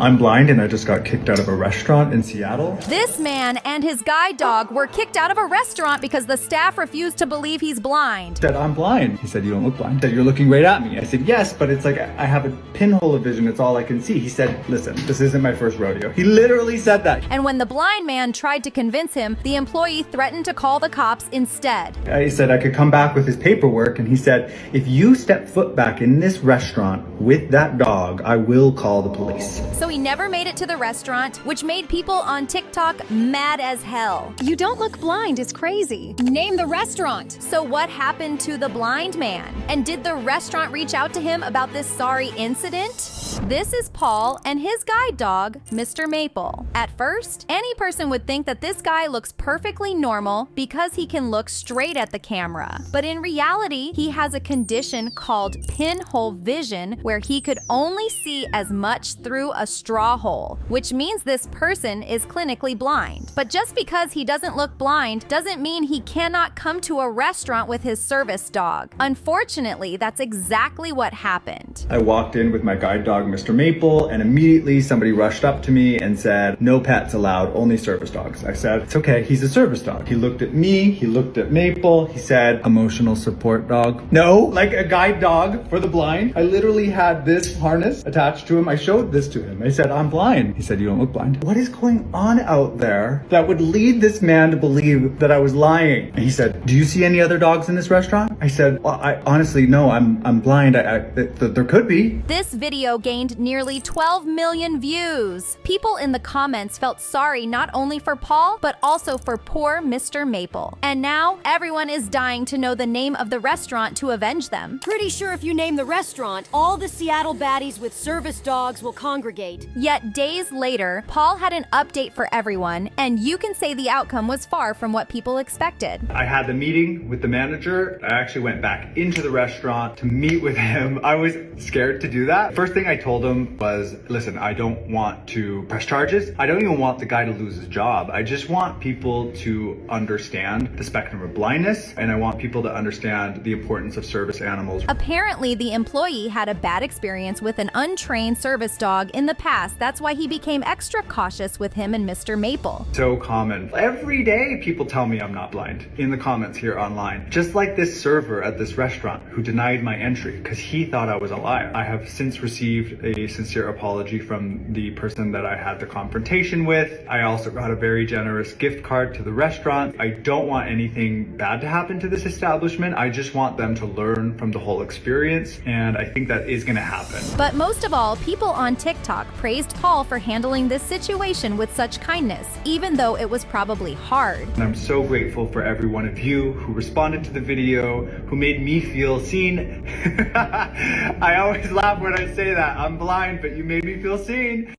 I'm blind and I just got kicked out of a restaurant in Seattle. This man and his guide dog were kicked out of a restaurant because the staff refused to believe he's blind. He said, I'm blind. He said, you don't look blind. He said, you're looking right at me. I said, yes, but it's like I have a pinhole of vision. It's all I can see. He said, listen, this isn't my first rodeo. He literally said that. And when the blind man tried to convince him, the employee threatened to call the cops instead. I said I could come back with his paperwork, and he said, if you step foot back in this restaurant with that dog, I will call the police. So he never made it to the restaurant, which made people on TikTok mad as hell. You don't look blind is crazy. Name the restaurant. So what happened to the blind man? And did the restaurant reach out to him about this sorry incident? This is Paul and his guide dog, Mr. Maple. At first, any person would think that this guy looks perfectly normal because he can look straight at the camera. But in reality, he has a condition called pinhole vision where he could only see as much through a straw hole, which means this person is clinically blind. But just because he doesn't look blind doesn't mean he cannot come to a restaurant with his service dog. Unfortunately, that's exactly what happened. I walked in with my guide dog, Mr. Maple, and immediately somebody rushed up to me and said, no pets allowed, only service dogs. I said, it's okay, he's a service dog. He looked at me, he looked at Maple, he said, emotional support dog. No, like a guide dog for the blind. I literally had this harness attached to him. I showed this to him. I said, I'm blind. He said, you don't look blind. What is going on out there that would lead this man to believe that I was lying? And he said, do you see any other dogs in this restaurant? I said, well, I honestly, no, I'm blind. There could be. This video gained nearly 12 million views. People in the comments felt sorry not only for Paul, but also for poor Mr. Maple. And now, everyone is dying to know the name of the restaurant to avenge them. Pretty sure if you name the restaurant, all the Seattle baddies with service dogs will congregate. Yet days later, Paul had an update for everyone, and you can say the outcome was far from what people expected. I had the meeting with the manager. I actually went back into the restaurant to meet with him. I was scared to do that. First thing I told him was, listen, I don't want to press charges. I don't even want the guy to lose his job. I just want people to understand the spectrum of blindness, and I want people to understand the importance of service animals. Apparently, the employee had a bad experience with an untrained service dog in the past. That's why he became extra cautious with him and Mr. Maple. So common. Every day people tell me I'm not blind in the comments here online. Just like this server at this restaurant who denied my entry because he thought I was a liar. I have since received a sincere apology from the person that I had the confrontation with. I also got a very generous gift card to the restaurant. I don't want anything bad to happen to this establishment. I just want them to learn from the whole experience, and I think that is going to happen. But most of all, people on TikTok praised Paul for handling this situation with such kindness, even though it was probably hard. And I'm so grateful for every one of you who responded to the video, who made me feel seen. I always laugh when I say that. I'm blind, but you made me feel seen.